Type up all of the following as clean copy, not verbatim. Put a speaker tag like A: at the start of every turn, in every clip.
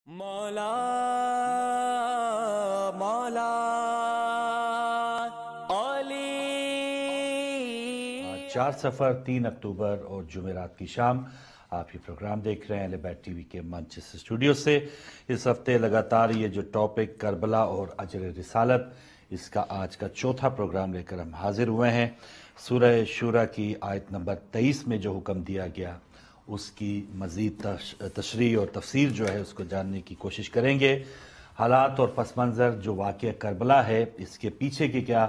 A: مولا مولا علی
B: 4 سفر 3 اکتوبر اور جمعرات کی شام آپ یہ پروگرام دیکھ رہے ہیں اہل بیت ٹی وی کے مانچسٹر اسٹوڈیو سے۔ اس ہفتے لگاتار یہ جو ٹاپک کربلا اور اجر رسالت، اس کا آج کا چوتھا پروگرام لے کر ہم حاضر ہوئے ہیں۔ سورہ شورى کی آیت نمبر 23 میں جو حکم دیا گیا اس کی مزید تشریح اور تفسیر جو ہے اس کو جاننے کی کوشش کریں گے۔ حالات اور پس منظر جو واقعہ کربلا ہے، اس کے پیچھے کے کیا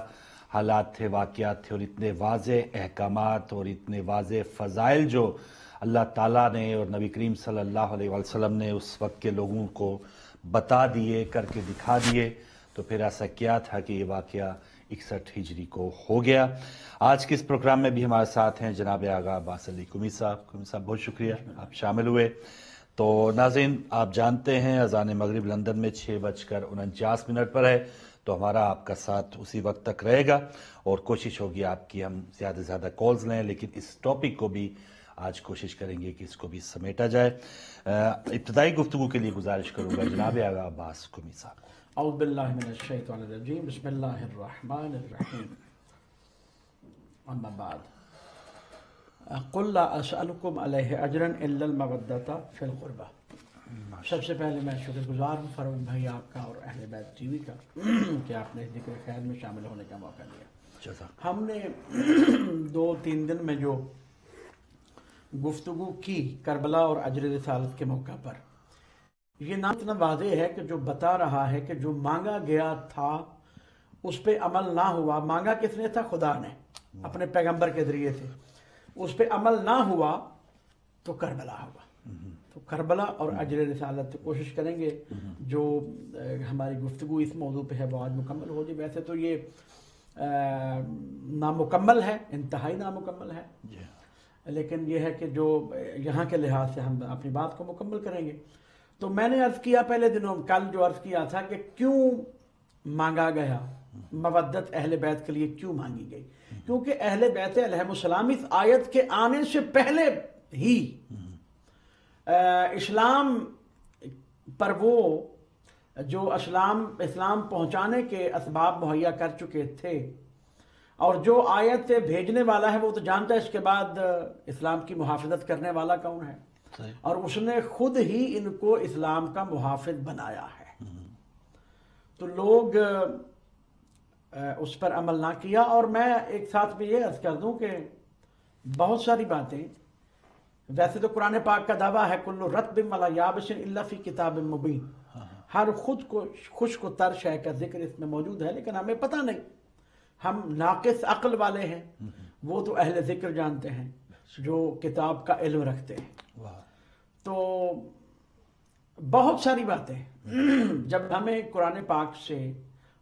B: حالات تھے، واقعات تھے، اور اتنے واضح احکامات اور اتنے واضح فضائل جو اللہ تعالیٰ نے اور نبی کریم صلی اللہ علیہ وسلم نے اس وقت کے لوگوں کو بتا دیے، کر کے دکھا دیے، تو پھر ایسا کیا تھا کہ یہ واقعہ 61 ہجری کو ہو گیا۔ آج کے اس پروگرام میں بھی ہمارے ساتھ ہیں جناب آغا عباس علی قمی صاحب۔ قمی صاحب بہت شکریہ آپ شامل ہوئے۔ تو ناظرین، آپ جانتے ہیں اذان مغرب لندن میں 6:49 پر ہے، تو ہمارا آپ کا ساتھ اسی وقت تک رہے گا اور کوشش ہوگی آپ کی ہم زیادہ سے زیادہ کالز لیں، لیکن اس ٹاپک کو بھی آج کوشش کریں گے کہ اس کو بھی سمیٹا جائے۔ ابتدائی گفتگو کے لیے گزارش کروں گا جناب آغا عباس قمی صاحب۔
C: اعوذ باللہ من الشیطان الرجیم، بسم اللہ الرحمن الرحیم، اما بعد، قل لا اسألکم علیہ اجرا الا المودۃ فی القربہ۔ سب سے پہلے میں شکر گزار ہوں فروز بھائی آپ کا اور اہل بیت ٹی وی کا کہ آپ نے ذکر خیر میں شامل ہونے کا موقع دیا۔ ہم نے 2-3 دن میں جو گفتگو کی کربلا اور اجر رسالت کے موقع پر، یہ نام اتنا واضح ہے کہ جو بتا رہا ہے کہ جو مانگا گیا تھا اس پہ عمل نہ ہوا۔ مانگا کس نے تھا؟ خدا نے اپنے پیغمبر کے ذریعے سے۔ اس پہ عمل نہ ہوا تو کربلا ہوا۔ تو کربلا اور اجر رسالت کوشش کریں گے جو ہماری گفتگو اس موضوع پہ ہے وہ آج مکمل ہو جائے۔ ویسے تو یہ نامکمل ہے، انتہائی نامکمل ہے، لیکن یہ ہے کہ جو یہاں کے لحاظ سے ہم اپنی بات کو مکمل کریں گے۔ تو میں نے عرض کیا پہلے دنوں، کل جو عرض کیا تھا کہ کیوں مانگا گیا مودت، اہل بیت کے لیے کیوں مانگی گئی؟ کیونکہ اہل بیت علیہم السلام اس آیت کے آنے سے پہلے ہی اسلام پر وہ جو اسلام پہنچانے کے اسباب مہیا کر چکے تھے، اور جو آیت بھیجنے والا ہے وہ تو جانتا ہے اس کے بعد اسلام کی محافظت کرنے والا کون ہے، اور اس نے خود ہی ان کو اسلام کا محافظ بنایا ہے۔ تو لوگ اس پر عمل نہ کیا۔ اور میں ایک ساتھ میں یہ عرض کر دوں کہ بہت ساری باتیں، ویسے تو قرآن پاک کا دعویٰ ہے کل رطب ولا یابس الا فی کتاب مبین، ہر خود کو خشک و تر شے کا ذکر اس میں موجود ہے، لیکن ہمیں پتہ نہیں، ہم ناقص عقل والے ہیں، وہ تو اہل ذکر جانتے ہیں جو کتاب کا علم رکھتے ہیں۔ تو بہت ساری باتیں جب ہمیں قرآن پاک سے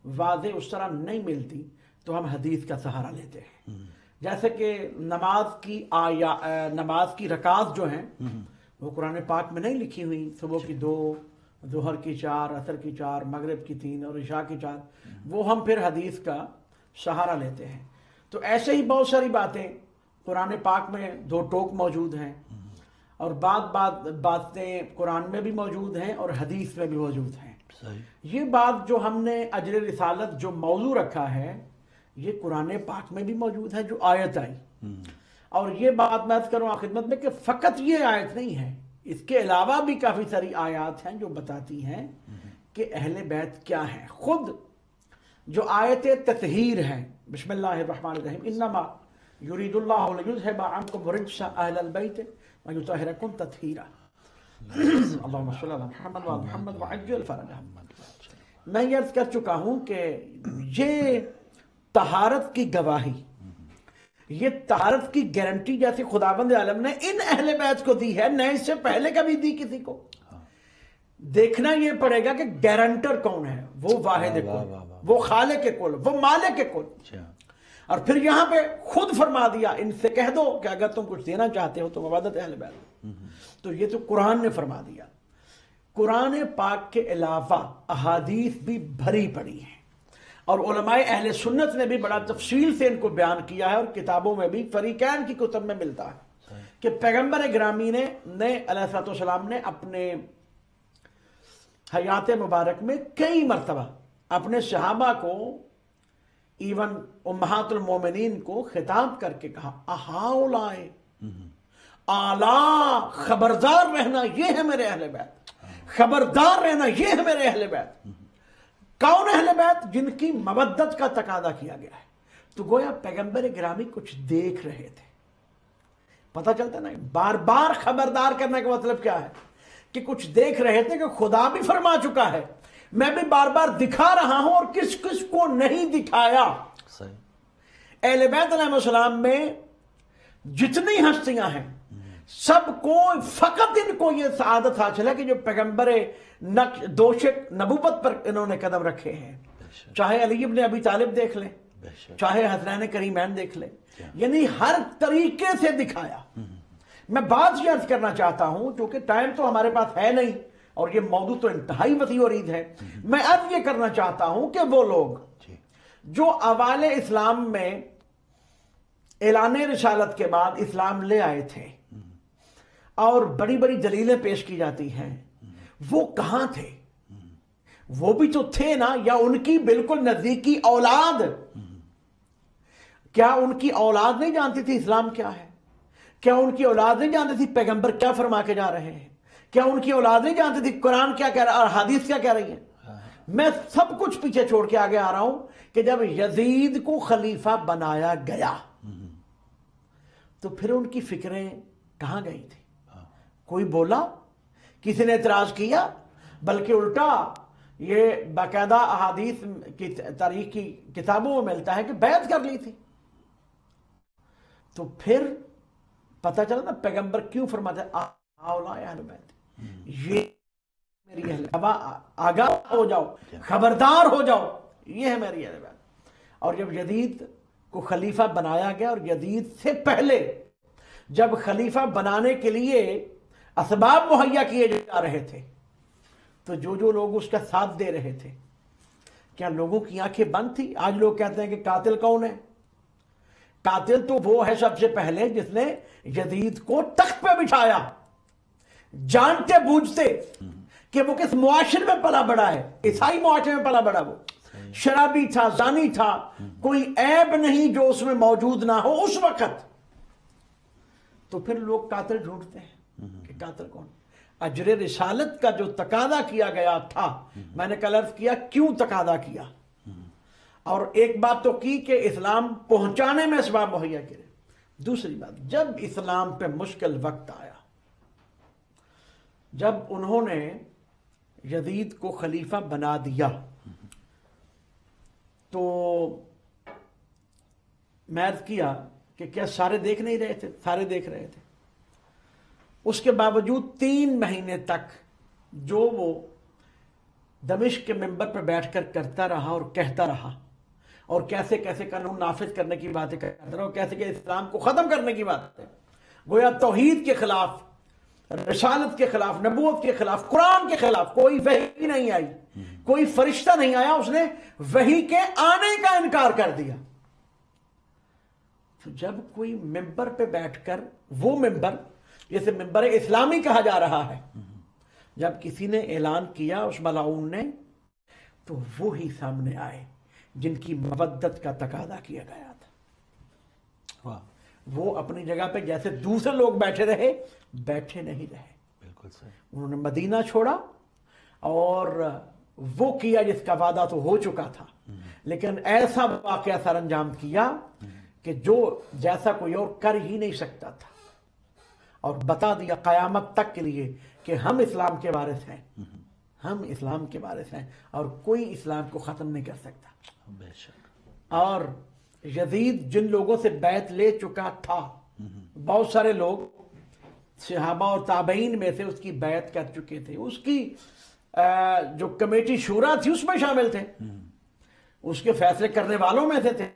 C: واضح اس طرح نہیں ملتی تو ہم حدیث کا سہارا لیتے ہیں۔ جیسے کہ نماز کی رکعات جو ہیں وہ قرآن پاک میں نہیں لکھی ہوئی، صبح کی 2، ظہر کی 4، عصر کی 4، مغرب کی 3 اور عشاء کی 4، وہ ہم پھر حدیث کا سہارا لیتے ہیں۔ تو ایسے ہی بہت ساری باتیں قرآن پاک میں 2 ٹوک موجود ہیں، اور باتیں قرآن میں بھی موجود ہیں اور حدیث میں بھی موجود ہیں۔ یہ بات جو ہم نے اجر رسالت جو موضوع رکھا ہے یہ قرآن پاک میں بھی موجود ہے جو آیت آئی، اور یہ بات میں عرض کروں خدمت میں کہ فقط یہ آیت نہیں ہے، اس کے علاوہ بھی کافی ساری آیات ہیں جو بتاتی ہیں کہ اہل بیت کیا ہیں۔ خود جو آیت تطہیر ہے، بسم اللہ الرحمن الرحیم، انما یرید اللہ لیذھب عنکم الرجس اہل البیت ویطہرکم تطہیرا، اللہم صلی علی محمد و محمد وعجل فرجہم۔ میں یہ عرض کر چکا ہوں کہ یہ طہارت کی گواہی، یہ طہارت کی گارنٹی جیسے خداوند عالم نے ان اہل بیت کو دی ہے، نہ اس سے پہلے کبھی دی کسی کو۔ دیکھنا یہ پڑے گا کہ گارنٹر کون ہے، وہ واحد کل، وہ خالق کل، وہ مالک کل۔ اور پھر یہاں پہ خود فرما دیا ان سے کہہ دو کہ اگر تم کچھ دینا چاہتے ہو تو مودت اہل بیت۔ تو یہ تو قرآن نے فرما دیا۔ قرآن پاک کے علاوہ احادیث بھی بھری پڑی ہیں، اور علماء اہل سنت نے بھی بڑا تفصیل سے ان کو بیان کیا ہے، اور کتابوں میں بھی فریقین کی کتب میں ملتا ہے کہ پیغمبر گرامی نے علیہ الصلوۃ والسلام نے اپنے हयात मुबारक में कई मरतबा अपने सहाबा को, इवन उम्महातुल मोमिनीन को खिताब करके कहा, अहाउलाए आला, खबरदार रहना, ये है मेरे अहले बैत, खबरदार रहना, ये है मेरे अहले बैत। कौन अहले बैत? जिनकी मवद्दत का तकादा किया गया है। तो गोया पैगंबर गिरामी कुछ देख रहे थे। पता चलता ना, बार बार खबरदार करने का मतलब क्या है कि कुछ देख रहे थे कि खुदा भी फरमा चुका है, मैं भी बार बार दिखा रहा हूं, और किस किस को नहीं दिखाया।
B: सही।
C: अहले बैत अलैहिस्सलाम में जितनी हस्तियां हैं, सबको फकत इनको ये सआदत हासिल है कि जो पैगंबर दोशक नबूवत पर इन्होंने कदम रखे हैं। चाहे अली इब्न अबी तालिब देख लें, चाहे हज़रैन करीमैन देख लें, यानी हर तरीके से दिखाया। मैं बात ये अर्ज करना चाहता हूं, क्योंकि टाइम तो हमारे पास है नहीं और ये मौजू तो इंतहाई वसी और ईद है। मैं अर्ज ये करना चाहता हूं कि वो लोग जो अवाले इस्लाम में ऐलान रिसालत के बाद इस्लाम ले आए थे और बड़ी बड़ी दलीलें पेश की जाती हैं, वो कहां थे? वो भी तो थे ना, या उनकी बिल्कुल नजदीकी औलाद, क्या उनकी औलाद नहीं जानती थी इस्लाम क्या है? क्या उनकी औलाद नहीं जानती थी पैगंबर क्या फरमा के जा रहे हैं? क्या उनकी औलाद नहीं जानती थी कुरान क्या कह रहा है और हदीस क्या कह रही है? मैं सब कुछ पीछे छोड़ के आगे आ रहा हूं कि जब यजीद को खलीफा बनाया गया तो फिर उनकी फिक्रें कहां गई थी? कोई बोला? किसी ने एतराज किया? बल्कि उल्टा ये बाकायदा अहादीस की तारीख की किताबों में मिलता है कि बैत कर ली थी। तो फिर पता चला ना पैगंबर क्यों फरमाते बैत, ये मेरी अहले, अब आगाह हो जाओ, खबरदार हो जाओ, ये है मेरी अहले बैत। और जब यजीद को खलीफा बनाया गया, और यजीद से पहले जब खलीफा बनाने के लिए असबाब मुहैया किए जा रहे थे, तो जो जो लोग उसका साथ दे रहे थे, क्या लोगों की आंखें बंद थी? आज लोग कहते हैं कि कातिल कौन है? कातिल तो वो है सबसे पहले जिसने यजीद को तख्त पे बिठाया, जानते बूझते कि वो किस मुआशरे में पला बड़ा है, ईसाई मुआशरे में पला बड़ा। वो शराबी था, जानी था, कोई ऐब नहीं जो उसमें मौजूद ना हो उस वक्त। तो फिर लोग कातिल ढूंढते हैं कि कातिल कौन? अजर रिसालत का जो तकादा किया गया था, मैंने कल अर्ज किया क्यों तकादा किया, और एक बात तो की कि इस्लाम पहुंचाने में असबाब मुहैया करे। दूसरी बात, जब इस्लाम पे मुश्किल वक्त आया, जब उन्होंने यजीद को खलीफा बना दिया, तो मैं अर्ज किया कि क्या सारे देख नहीं रहे थे? सारे देख रहे थे। उसके बावजूद 3 महीने तक जो वो दमिश्क के मिंबर पर बैठकर करता रहा और कहता रहा, और कैसे कैसे कानून नाफिज करने की बातें करता रहा, और कैसे कैसे इस्लाम को खत्म करने की बातें, गोया तौहीद के खिलाफ, रिसालत के खिलाफ, नबूवत के खिलाफ, कुरान के खिलाफ कोई वही नहीं आई, कोई फरिश्ता नहीं आया, उसने वही के आने का इनकार कर दिया। तो जब कोई मिंबर पे बैठकर, वो मिंबर जैसे मिंबर इस्लामी कहा जा रहा है, जब किसी ने ऐलान किया उस मलाऊन ने, तो वो ही सामने आए जिनकी मवद्दत का तकादा किया गया था। वाह। वो अपनी जगह पे जैसे दूसरे लोग बैठे रहे, बैठे नहीं रहे,
B: बिल्कुल सही।
C: उन्होंने मदीना छोड़ा और वो किया जिसका वादा तो हो चुका था, लेकिन ऐसा वाकया सर अंजाम किया कि जो जैसा कोई और कर ही नहीं सकता था, और बता दिया कयामत तक के लिए कि हम इस्लाम के वारिस हैं, हम इस्लाम के वारिस हैं, और कोई इस्लाम को ख़त्म नहीं कर सकता।
B: बेशक।
C: और यजीद जिन लोगों से बैत ले चुका था, बहुत सारे लोग सहाबा और ताबईन में से उसकी बैत कर चुके थे, उसकी जो कमेटी शूरा थी उसमें शामिल थे, उसके फैसले करने वालों में से थे।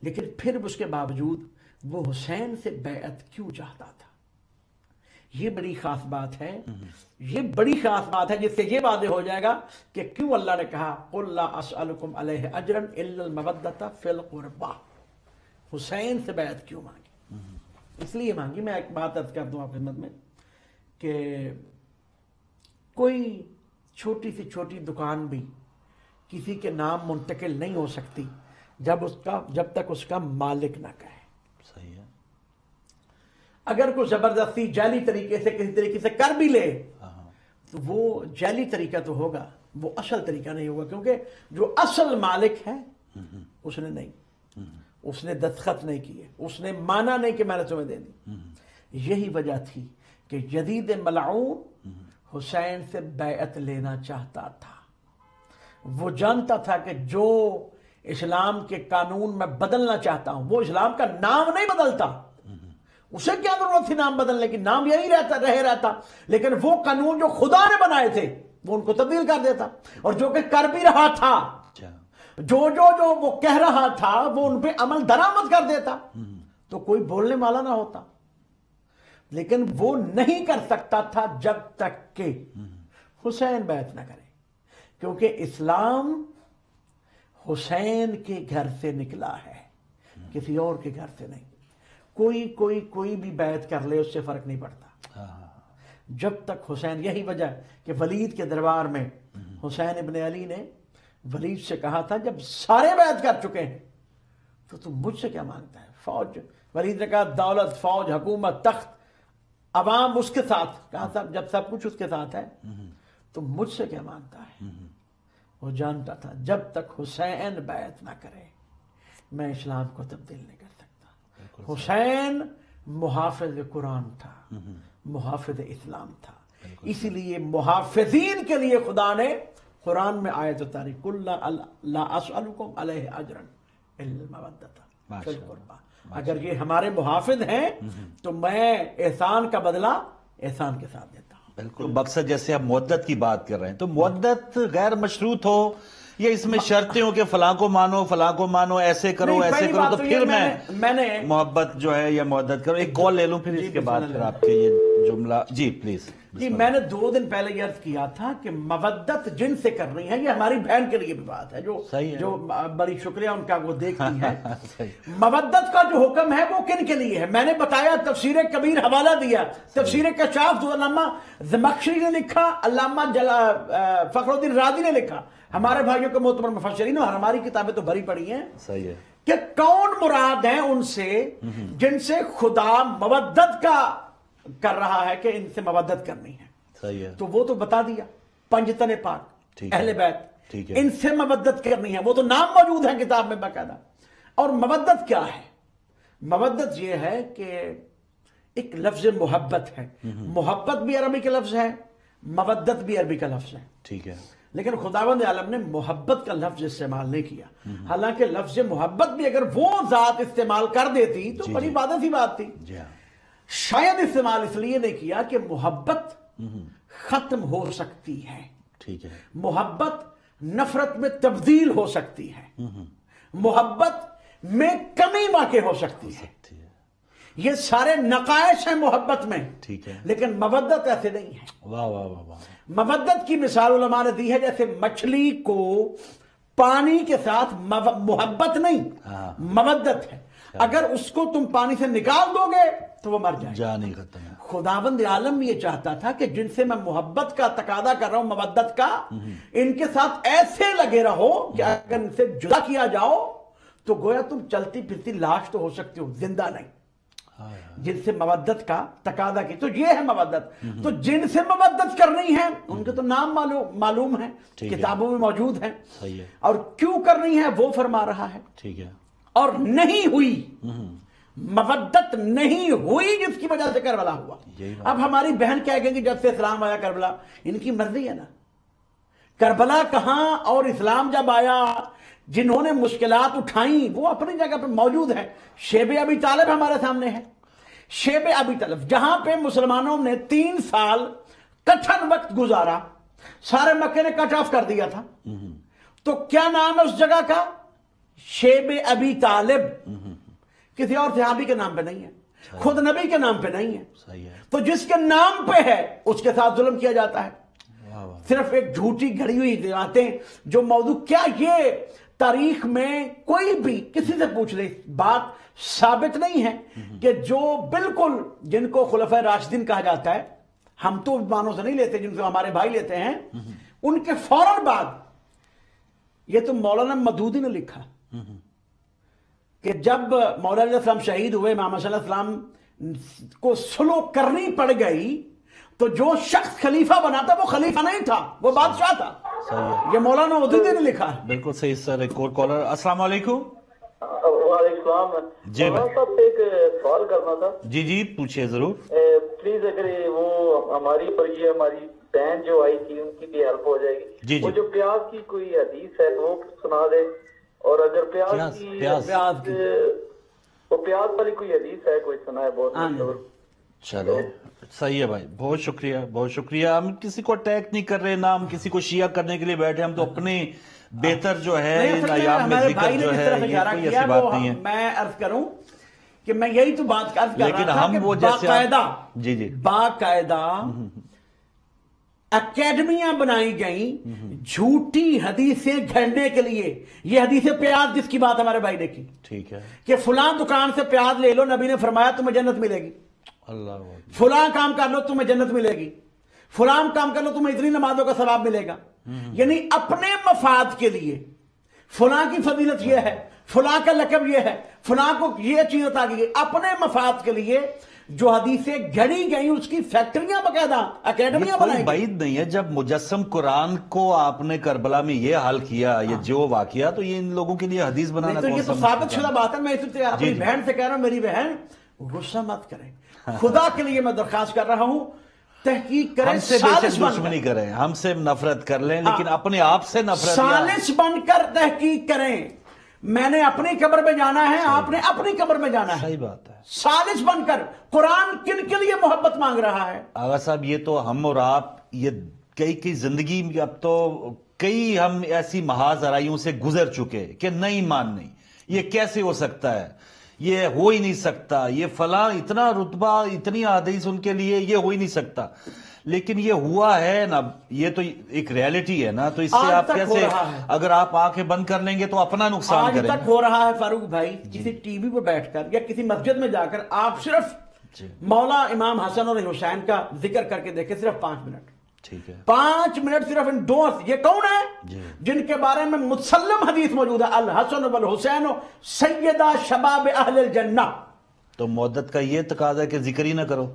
C: लेकिन फिर उसके बावजूद वो हुसैन से बैत क्यों चाहता था? ये बड़ी खास बात है, ये बड़ी खास बात है, जिससे ये वादे हो जाएगा कि क्यों अल्लाह ने कहा कुल ला अस्अलुकुम अलैहि अजरन इल्लल मवद्दता फिल कुर्बा। हुसैन से बैत क्यों मांगी? इसलिए मांगी, मैं एक बात अर्ज कर दूं आपकी खिदमत में कि कोई छोटी सी छोटी दुकान भी किसी के नाम मुंतकिल नहीं हो सकती जब तक उसका मालिक ना कहे।
B: सही है।
C: अगर कोई जबरदस्ती जाली तरीके से किसी तरीके से कर भी ले तो वो जाली तरीका तो होगा, वो असल तरीका नहीं होगा, क्योंकि जो असल मालिक है उसने नहीं, उसने दस्तखत नहीं किए, उसने माना नहीं कि मैंने तुम्हें दे दी। यही वजह थी कि यजीद मलऊन हुसैन से बैअत लेना चाहता था। वो जानता था कि जो इस्लाम के कानून में बदलना चाहता हूं वो इस्लाम का नाम नहीं बदलता, उसे क्या जरूरत थी नाम बदलने की, नाम यही रहता, लेकिन वो कानून जो खुदा ने बनाए थे वो उनको तब्दील कर देता, और जो कि कर भी रहा था, जो वो कह रहा था वो उन पे अमल दरामद कर देता, तो कोई बोलने वाला ना होता। लेकिन वो नहीं कर सकता था जब तक कि हुसैन बैत ना करे, क्योंकि इस्लाम हुसैन के घर से निकला है, किसी और के घर से नहीं। कोई भी बैत कर ले उससे फर्क नहीं पड़ता जब तक हुसैन। यही वजह कि वलीद के दरबार में हुसैन इब्न अली ने वलीद से कहा था, जब सारे बैत कर चुके हैं तो तुम मुझसे क्या मांगता है? फौज, वलीद ने कहा दौलत, फौज, हुकूमत, तख्त, अवाम उसके साथ। कहा साहब जब सब कुछ उसके साथ है तो मुझसे क्या मांगता है? वो जानता था जब तक हुसैन बैत ना करे मैं इस्लाम को तब्दील नहीं कर सकता। हुसैन मुहाफिज कुरान था, मुहाफिज इस्लाम था, इसीलिए मुहाफिजीन के लिए खुदा ने कुरान में आयत उतारी, कुल ला असअलुकुम अलैहि अजरन इल्ला मवद्दता फिल कुर्बा। अगर ये हमारे मुहाफिज हैं तो मैं एहसान का बदला एहसान के साथ देता हूं।
B: बिल्कुल। मकसद जैसे आप मुद्दत की बात कर रहे हैं, तो मुद्दत गैर मशरूत हो या इसमें शर्तें हो कि फलां को मानो, ऐसे करो, ऐसे करो, तो फिर मैंने मोहब्बत जो है या मुद्दत करो। एक कॉल ले लूं फिर इसके बाद फिर आपके ये जुमला। जी प्लीज।
C: जी, मैंने 2 दिन पहले ये अर्ज किया था कि मवद्दत जिनसे कर रही है, ये हमारी बहन के लिए भी बात है, जो बड़ी शुक्रिया उनका वो देखती है। मवद्दत का जो हुक्म है वो किन के लिए है? मैंने बताया, तफसीर कबीर हवाला दिया, तफसीर कशाफ जो अल्लामा ज़मख़शरी ने लिखा, अल्लामा फखरुद्दीन राज़ी ने लिखा, हमारे भाइयों के मोतबर मुफस्सिरीन, और हमारी किताबें तो भरी पड़ी हैं।
B: सही है
C: कि कौन मुराद है उनसे जिनसे खुदा मवद्दत का कर रहा है कि इनसे मवद्दत करनी है।
B: सही है।
C: तो वो तो बता दिया, पंजतन पाक, अहले बैत,
B: ठीक है,
C: इनसे मवद्दत करनी है, वो तो नाम मौजूद है किताब में बाकायदा। और मवद्दत क्या है? मवद्दत ये है कि एक लफ्ज मोहब्बत है, मोहब्बत भी अरबी का लफ्ज है, मवद्दत भी अरबी का लफ्ज है,
B: ठीक है।
C: लेकिन खुदावंद आलम ने मोहब्बत का लफ्ज इस्तेमाल नहीं किया। हालांकि लफ्ज मोहब्बत भी अगर वो जात इस्तेमाल कर देती तो बड़ी वादे सी बात थी। शायद इस्तेमाल इसलिए नहीं किया कि मोहब्बत खत्म हो सकती है,
B: ठीक है,
C: मोहब्बत नफरत में तब्दील हो सकती है, मोहब्बत में कमी वाक़ई हो सकती है। ये सारे नकायश हैं मोहब्बत में,
B: ठीक है,
C: लेकिन मवद्दत ऐसे नहीं है।
B: वाह वाह वाह वाह।
C: मवद्दत की मिसाल उलमा ने दी है, जैसे मछली को पानी के साथ मोहब्बत नहीं, मवद्दत है। अगर उसको तुम पानी से निकाल दोगे तो वो मर जाएगा,
B: जान ही खत्म है।
C: खुदावंद आलम ये चाहता था कि जिनसे मैं मोहब्बत का तकादा कर रहा हूं, मवद्दत का, इनके साथ ऐसे लगे रहो कि अगर इनसे जुदा किया जाओ तो गोया तुम चलती फिरती लाश तो हो सकती हो, जिंदा नहीं। जिनसे मवद्दत का तकादा की, तो ये है मवद्दत। तो जिनसे मवद्दत करनी है उनके तो नाम मालूम है, किताबों में मौजूद है।
B: सही है।
C: और क्यों करनी है वो फरमा रहा है,
B: ठीक है।
C: और नहीं हुई, मवद्दत नहीं हुई जिसकी वजह से करबला हुआ। अब हमारी बहन क्या कहेंगी, जब से इस्लाम आया करबला, इनकी मर्जी है ना, करबला कहां और इस्लाम जब आया, जिन्होंने मुश्किलात उठाई वो अपनी जगह पर मौजूद है। शेब अबी तालिब हमारे सामने है, शेब अबी तालिब, जहां पे मुसलमानों ने 3 साल कठिन वक्त गुजारा, सारे मक्के ने कट ऑफ कर दिया था, तो क्या नाम है उस जगह का? शेब अबी तालिब। किसी और सहाबी के नाम पे नहीं है, खुद नबी के नाम पे नहीं है।
B: सही है।
C: तो जिसके नाम पे है उसके साथ जुल्म किया जाता है। सिर्फ एक झूठी घड़ी हुई बातें जो मौजू, क्या ये तारीख में कोई भी किसी से पूछ ले, बात साबित नहीं है कि जो बिल्कुल जिनको खुलफा राशिदीन कहा जाता है, ہم تو زبانوں سے نہیں لیتے جن سے ہمارے بھائی لیتے ہیں. ان کے فوراً بعد یہ تو مولانا مودودی نے لکھا کہ جب مولا علیہ السلام شہید ہوئے، امام حسن علیہ السلام کو سلو کرنی پڑ گئی، تو جو شخص خلیفہ بنا تھا وہ خلیفہ نہیں تھا، وہ بادشاہ تھا.
B: صحیح
C: یہ مولانا مودودی نے لکھا ہے.
B: بالکل صحیح سر. ایک اور کالر. السلام علیکم.
A: وعلیکم السلام.
B: جی
A: مولانا صاحب ایک سوال کرنا تھا.
B: جی پوچھئے ضرور.
A: پلیز اگر وہ ہماری اور یہ ہماری بہن جو آئی تھی ان کی بھی ہیلپ ہو جائے گی.
B: جی
A: وہ جو پیاز کی کوئی حدیث ہے وہ سنا دے، اور اگر پیاز کی وہ پیاز والی کوئی حدیث ہے کوئی سنا ہے بہت مشہور.
B: چلو صحیح ہے بھائی، بہت شکریہ بہت شکریہ. ہم کسی کو اٹیک نہیں کر رہے، نہ ہم کسی کو شیعہ کرنے کے لیے بیٹھے. ہم تو اپنے بہتر جو ہے ان ایام میں ذکر جو ہے یہ کوئی ایسی بات نہیں ہے.
C: میں عرض کروں کہ میں یہی تو بات عرض کر
B: لیکن
C: رہا تھا
B: ہم وہ
C: کہ
B: جیسے
C: باقاعدہ اکیڈمیاں بنائی گئیں جھوٹی حدیثیں گھڑنے کے لیے. یہ حدیث پیاز جس کی بات ہمارے بھائی نے کی
B: ٹھیک ہے
C: کہ فلاں دکان سے پیاز لے لو، نبی نے فرمایا تمہیں جنت ملے گی.
B: اللہ
C: فلاں کام کر لو تمہیں جنت ملے گی. فلاں کام کر لو تمہیں اتنی نمازوں کا ثواب ملے گا. یعنی اپنے مفاد کے لیے فلاں کی فضیلت یہ ہے، فلاں کا لقب یہ ہے، فلاں کو یہ چیز عطا کی گئی. اپنے مفاد کے لیے جو حدیثیں گھڑی گئی اس کی فیکٹریاں باقاعدہ اکیڈمیاں
B: کوئی
C: بنائی گئی.
B: بعید نہیں ہے. جب مجسم قرآن کو آپ نے کربلا میں یہ حال کیا، یہ جو واقعہ، تو یہ ان لوگوں کے لیے حدیث بنانا
C: تو یہ تو ثابت شدہ بات ہے. میں اپنی بہن سے کہہ رہا ہوں، میری بہن غصہ مت کریں، خدا کے لیے میں درخواست کر رہا ہوں، تحقیق کریں.
B: ہم سے بے شک دشمنی کریں، ہم سے نفرت کر لیں، لیکن اپنے آپ سے نفرت
C: سالس بن کر تحقیق کریں. میں نے اپنی قبر میں جانا ہے، آپ نے اپنی قبر میں جانا ہے.
B: صحیح بات ہے.
C: سالس بن کر قرآن کن کے لیے محبت مانگ رہا ہے؟
B: آغا صاحب یہ تو ہم اور آپ یہ کئی زندگی میں اب تو کئی ہم ایسی محاذ آرائیوں سے گزر چکے کہ نہیں ماننی. یہ کیسے ہو سکتا ہے، یہ ہو ہی نہیں سکتا، یہ فلاں اتنا رتبہ اتنی حدیث ان کے لیے یہ ہو ہی نہیں سکتا. لیکن یہ ہوا ہے نا، یہ تو ایک ریالٹی ہے نا. تو اس سے آپ کیسے، اگر آپ آنکھیں بند کر لیں گے تو اپنا نقصان کریں.
C: آج تک ہو رہا ہے فاروق بھائی، کسی ٹی وی پہ بیٹھ کر یا کسی مسجد میں جا کر آپ صرف مولا امام حسن اور حسین کا ذکر کر کے دیکھیں، صرف 5 منٹ.
B: ٹھیک ہے
C: 5 منٹ صرف ان دو. یہ کون ہے جن کے بارے میں متسلم حدیث موجود ہے، الحسن والحسین سیدہ شباب اہل الجنہ.
B: تو مدت کا یہ تقاضا ہے کہ ذکر ہی نہ کرو،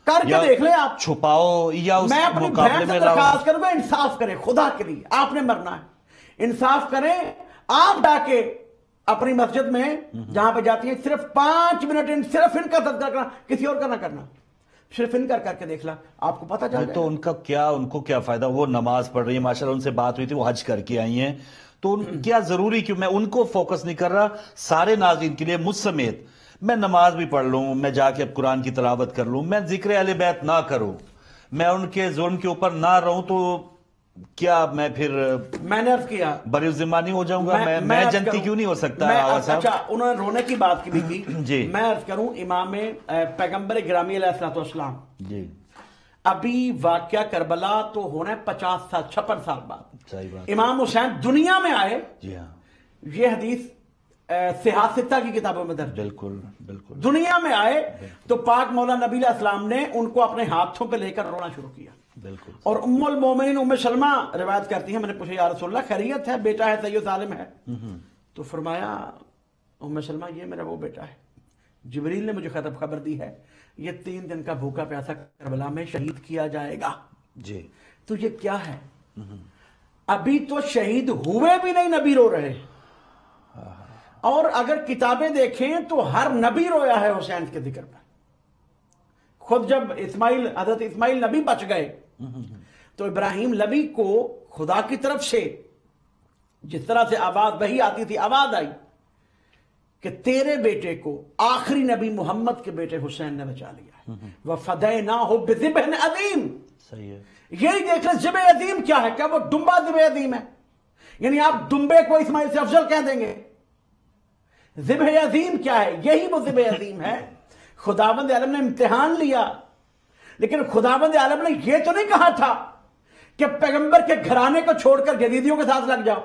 C: کر کے دیکھ لیں آپ،
B: چھپاؤ یا اس
C: میں اپنی
B: مقابلے
C: بہن سے
B: میں لاؤ.
C: درخواست کروں گا انصاف کریں خدا کے لیے، آپ نے مرنا ہے، انصاف کریں. آپ جا کے اپنی مسجد میں جہاں پہ جاتی ہیں صرف 5 منٹ صرف ان کا تذکرہ کرنا، کسی اور کا نہ کرنا، صرف ان کر کے دیکھ لا، آپ کو پتہ چل جائے.
B: تو ان کو کیا فائدہ؟ وہ نماز پڑھ رہی ہے، ماشاءاللہ ان سے بات ہوئی تھی، وہ حج کر کے آئی ہیں. تو کیا ضروری کیوں؟ میں ان کو فوکس نہیں کر رہا، سارے ناظرین کے لیے مجھ سمیت. میں نماز بھی پڑھ لوں، میں جا کے اب قرآن کی تلاوت کر لوں، میں ذکر اہل بیت نہ کروں، میں ان کے ظلم کے اوپر نہ رہوں، تو کیا میں پھر
C: میں نے عرض کیا
B: بری ذمہ نہیں ہو جاؤں گا؟ میں جنتی کیوں نہیں ہو سکتا؟
C: اچھا انہوں نے رونے کی بات کی بھی کی.
B: جی
C: میں عرض کروں، امام پیغمبر گرامی علیہ الصلوۃ والسلام
B: جی
C: ابھی واقعہ کربلا تو ہونا ہے 50 سال 56 سال بعد.
B: صحیح بات.
C: امام حسین دنیا میں آئے.
B: جی ہاں
C: یہ حدیث صحاح ستہ کی کتابوں میں درج.
B: بالکل بالکل.
C: دنیا میں آئے تو پاک مولا نبی علیہ السلام نے ان کو اپنے ہاتھوں پہ لے کر رونا شروع کیا.
B: بالکل.
C: اور ام المومنین ام سلمہ روایت کرتی ہیں، میں نے پوچھا یا رسول اللہ خیریت ہے، بیٹا ہے سید سالم ہے؟ تو فرمایا ام سلمہ یہ میرا وہ بیٹا ہے، جبریل نے مجھے خبر دی ہے، یہ 3 دن کا بھوکا پیاسا کربلا میں شہید کیا جائے گا.
B: جی
C: تو یہ کیا ہے؟ ابھی تو شہید ہوئے بھی نہیں نبی رو رہے. اور اگر کتابیں دیکھیں تو ہر نبی رویا ہے حسین کے ذکر پر. خود جب حضرت اسماعیل نبی بچ گئے تو ابراہیم نبی کو خدا کی طرف سے جس طرح سے آواز وحی آتی تھی، آواز آئی کہ تیرے بیٹے کو آخری نبی محمد کے بیٹے حسین نے بچا لیا ہے. وَفَدَيْنَاهُ بِذِبْحٍ عَظِيمٍ.
B: صحیح ہے.
C: یہی دیکھ لیں ذبح عظیم کیا ہے، کیا وہ دمبا ذبح عظیم ہے؟ یعنی آپ دمبے کو اسماعیل سے افضل کہہ دیں گے. ذبح عظیم کیا ہے؟ یہی وہ ذبح عظیم ہے. خداوند عالم نے امتحان لیا، لیکن خداوند عالم نے یہ تو نہیں کہا تھا کہ پیغمبر کے گھرانے کو چھوڑ کر جدیدیوں کے ساتھ لگ جاؤ.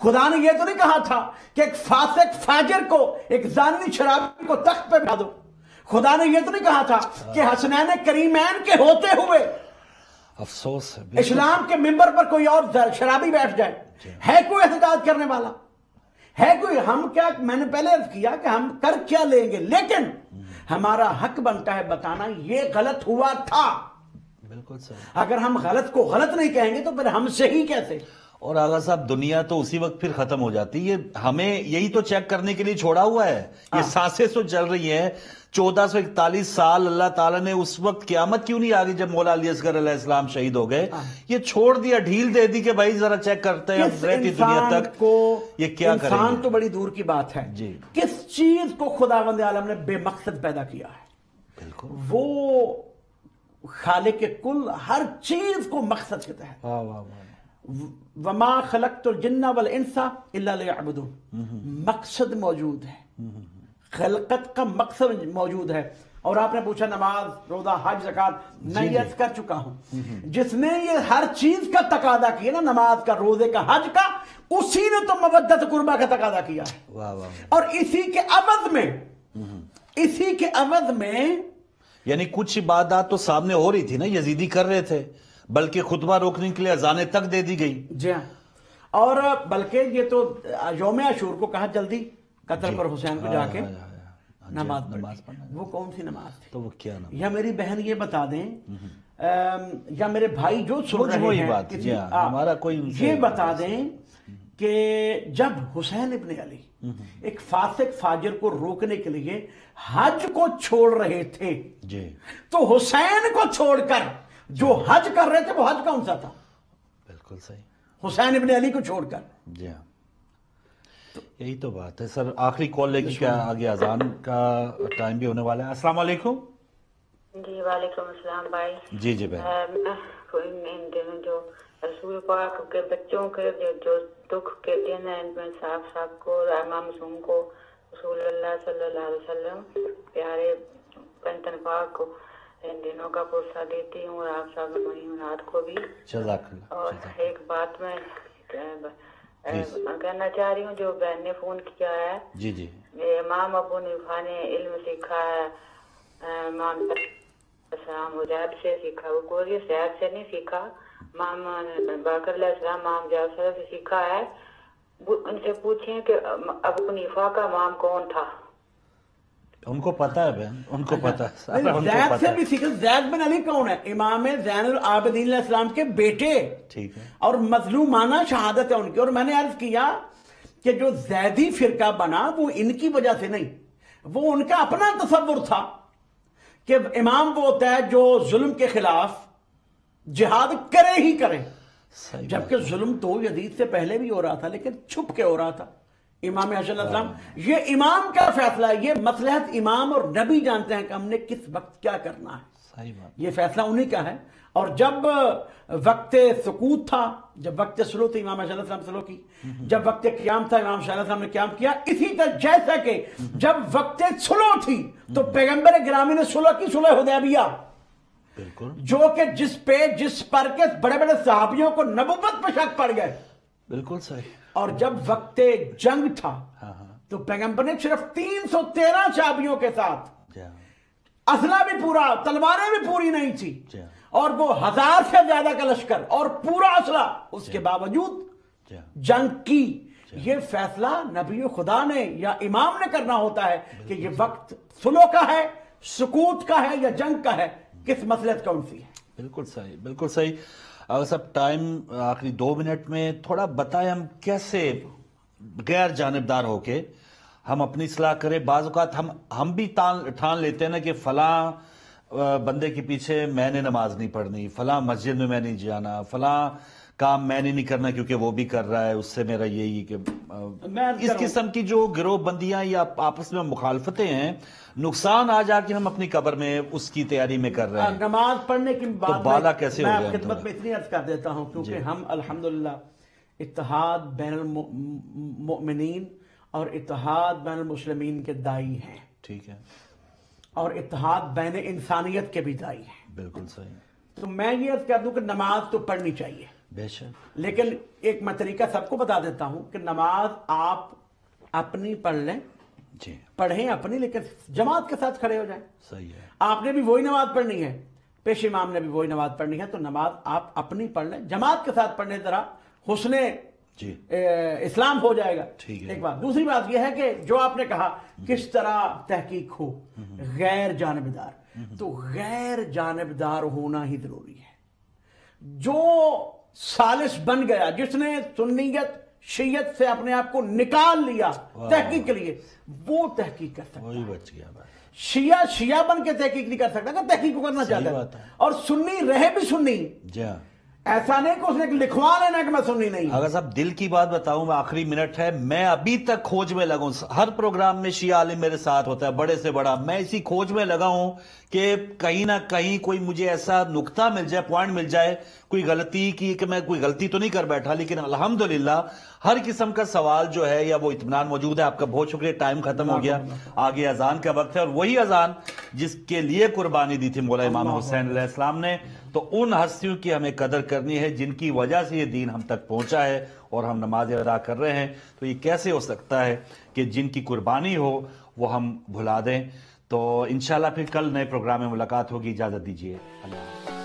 C: خدا نے یہ تو نہیں کہا تھا کہ ایک فاسق فاجر کو، ایک زانی شرابی کو تخت پہ بٹھا دو. खुदा ने ये तो नहीं कहा था कि हसनैन करीमैन के होते हुए
B: अफसोस है,
C: इस्लाम के मिंबर पर कोई और शराबी बैठ जाए। है कोई एहतजाज करने वाला? है कोई? हम क्या, मैंने पहले अर्ज किया कि हम कर क्या लेंगे, लेकिन हमारा हक बनता है बताना ये गलत हुआ था।
B: बिल्कुल सही।
C: अगर हम गलत को गलत नहीं कहेंगे तो फिर हम सही कैसे?
B: और आगा साहब, दुनिया तो उसी वक्त फिर खत्म हो जाती है। हमें यही तो चेक करने के लिए छोड़ा हुआ है। ये सांसें तो चल रही हैं 1441 साल। अल्लाह ताला ने उस वक्त क़यामत क्यों नहीं आ गई जब मौला अली असगर अलैहिस्सलाम शहीद हो गए? ये छोड़ दिया, ढील दे दी कि भाई जरा चेक करते हैं हम रहती दुनिया तक
C: को
B: ये क्या करेंगे।
C: इंसान तो बड़ी दूर की बात है
B: जी।
C: किस चीज को खुदावंद आलम ने बेमकसद पैदा किया है?
B: बिल्कुल,
C: वो खालिक के कुल हर चीज को मकसद के तहत।
B: वाह वाह वाह।
C: वमा खलक़तुल जिन्ना वल इंसा इल्ला लियअबुदून, मकसद मौजूद है, खलकत का मकसद मौजूद है। और आपने पूछा नमाज, रोजा, हज, ज़कात, मैं ये अर्ज कर चुका हूं, जिसने ये हर चीज का तकादा किया ना, नमाज का, रोजे का, हज का, उसी ने तो मवद्दत कुर्बा का तकादा किया है।
B: वाह वाह।
C: और इसी के अवध में
B: यानी कुछ इबादत तो सामने हो रही थी ना, यजीदी कर रहे थे, बल्कि खुतबा रोकने के लिए अजाने तक दे दी गई।
C: जी हाँ। और बल्कि ये तो यौम आशूर को कहा जल्दी कत्ल पर हुसैन को जाके नमाज पढ़ना। वो कौन सी नमाज थी?
B: तो वो क्या नमाज?
C: या मेरी बहन ये बता दें, या मेरे भाई जो सुन रहे हैं
B: बात, हमारा कोई
C: ये बता दें कि जब हुसैन इब्ने अली एक फासिक फाजिर को रोकने के लिए हज को छोड़ रहे थे
B: जी,
C: तो हुसैन को छोड़कर जो हज कर रहे थे वो हज कौन सा था?
B: बिल्कुल सही,
C: हुसैन इब्ने अली को छोड़कर।
B: जी हाँ, यही तो बात है सर। आखिरी कॉल लेके क्या आगे अजान का टाइम भी होने वाला है। अस्सलाम वालेकुम।
D: जी वालेकुम अस्सलाम भाई।
B: जी जी बहन।
D: इन दिनों जो रसूल पाक के बच्चों के जो दुख के दिन है, इनमें साहब को, इमाम मासूम को, रसूलुल्लाह सल्लल्लाहु अलैहि वसल्लम प्यारे पंतन पाक को इन दिनों का पुरसा देती हूँ, और आप सब मुनीमनात को भी। और एक बात मैं कहना चाह रही हूँ, जो बहन ने फोन किया है,
B: जी जी,
D: इमाम अबू हनीफा ने इल्म सीखा है, इमाम मुजाहिद से सीखा, वो कोई शहर से नहीं सीखा, इमाम बाकर इमाम जाफर से सीखा है। उनसे पूछिए कि अबू हनीफा का इमाम कौन था?
B: उनको पता है बहन, उनको पता है।
C: ज़ैद से भी सीखा। ज़ैद बिन अली कौन है? इमाम ज़ैनुल आबिदीन अलैहिस्सलाम के बेटे।
B: ठीक है। और
C: मजलूमाना शहादत है उनकी। और मैंने अर्ज किया कि जो ज़ैदी फिरका बना वो इनकी वजह से नहीं, वो उनका अपना तसव्वुर था कि इमाम वो होता है जो जुल्म के खिलाफ जिहाद करे ही करे, जबकि जुल्म तो यजीद से पहले भी हो रहा था लेकिन छुप के हो रहा था। इमाम हसन, ये इमाम का फैसला है, ये मसलहत इमाम और नबी जानते हैं कि हमने किस वक्त क्या करना है।
B: सही बात।
C: ये फैसला उन्हीं का है। और जब वक्त सुकूत था, जब वक्त स्लो थी, इमाम हसन स्लो की, जब वक्त क्याम था, इमाम हसन ने क्याम किया। इसी तरह जैसा कि जब वक्त सुलो थी तो पैगंबर गिरामी ने सुलह की, सुलह हुदैबिया,
B: बिल्कुल,
C: जो कि जिस पर के बड़े बड़े सहाबियों को नबुव्वत पे शक पड़ गए।
B: बिल्कुल सही।
C: और जब वक्त जंग था, तो पैगंबर ने सिर्फ 313 चाबियों के साथ, असला भी पूरा, तलवारें भी पूरी नहीं थी, और वो 1000 से ज्यादा का लश्कर और पूरा असला, उसके बावजूद जंग की। ये फैसला नबी खुदा ने या इमाम ने करना होता है कि ये वक्त सुलो का है, सुकूत का है या जंग का है, किस मसलहत कौन सी है।
B: बिल्कुल सही, बिल्कुल सही। अगर सब टाइम आखिरी 2 मिनट में थोड़ा बताएं, हम कैसे गैर जानिबदार होके हम अपनी इस्लाह करें। बाज़ औक़ात हम भी ठान लेते हैं ना कि फलां बंदे के पीछे मैंने नमाज नहीं पढ़नी, फलां मस्जिद में मैं नहीं जाना, फलां काम मैंने नहीं करना क्योंकि वो भी कर रहा है, उससे मेरा यही कि इस किस्म की जो गिरोहबंदियां या आपस में मुखालफतें हैं, नुकसान आ जाके हम अपनी कब्र में उसकी तैयारी में कर रहे हैं।
C: नमाज पढ़ने की बात
B: तो बाला कैसे हो गया?
C: खिदमत में इतनी अर्ज कर देता हूं क्योंकि हम अल्हम्दुलिल्लाह इत्तेहाद बैनुल मोमिनीन और इत्तेहाद बैनुल मुस्लिमीन के दाई हैं।
B: ठीक है।
C: और इत्तेहाद बैन इंसानियत के भी दाई हैं।
B: बिल्कुल सही।
C: तो मैं ये अर्ज कर दूं कि नमाज तो पढ़नी चाहिए,
B: बेशक,
C: लेकिन एक मैं तरीका सबको बता देता हूं कि नमाज आप अपनी पढ़ लें,
B: जी,
C: पढ़ें अपनी, लेकिन जमात के साथ खड़े हो जाएं।
B: सही है।
C: आपने भी वही नमाज पढ़नी है, पेश इमाम ने भी वही नमाज पढ़नी है, तो नमाज आप अपनी पढ़ लें, जमात के साथ पढ़ने तरह हुस्ने
B: जी,
C: इस्लाम हो जाएगा।
B: ठीक है।
C: एक बात। दूसरी बात यह है कि जो आपने कहा किस तरह तहकीक हो, गैर जानिबदार, तो गैर जानिबदार होना ही जरूरी है। जो सालिस बन गया, जिसने सुन्नियत शियत से अपने आप को निकाल लिया तहकीक के लिए, वो तहकीक कर सकता
B: वही
C: है।
B: बच गया बात।
C: शिया बन के तहकीक नहीं कर सकता, अगर तहकीक को करना चाहता
B: बात
C: है।
B: है।
C: और सुन्नी रहे भी सुन्नी,
B: जी हाँ।
C: ऐसा नहीं कि उसने लिखवा लेना कि मैं सुन्नी नहीं।
B: अगर साहब दिल की बात बताऊं, आखिरी मिनट है, मैं अभी तक खोज में लगा हूं, हर प्रोग्राम में शिया आलिम मेरे साथ होता है, बड़े से बड़ा, मैं इसी खोज में लगा हूं कि कहीं ना कहीं कोई मुझे ऐसा नुक्ता मिल जाए, पॉइंट मिल जाए, कोई गलती की, कि मैं कोई गलती तो नहीं कर बैठा, लेकिन अल्हम्दुलिल्लाह हर किस्म का सवाल जो है या वो इत्मीनान मौजूद है। आपका बहुत शुक्रिया, टाइम खत्म हो गया, आगे अजान का वक्त है, और वही अजान जिसके लिए कुर्बानी दी थी मौला इमाम हुसैन अलैहिस्सलाम ने। तो उन हस्तियों की हमें कदर करनी है जिनकी वजह से ये दीन हम तक पहुंचा है और हम नमाज अदा कर रहे हैं। तो ये कैसे हो सकता है कि जिनकी कुर्बानी हो वो हम भुला दें। तो इंशाल्लाह फिर कल नए प्रोग्राम में मुलाकात होगी। इजाजत दीजिए, अल्लाह।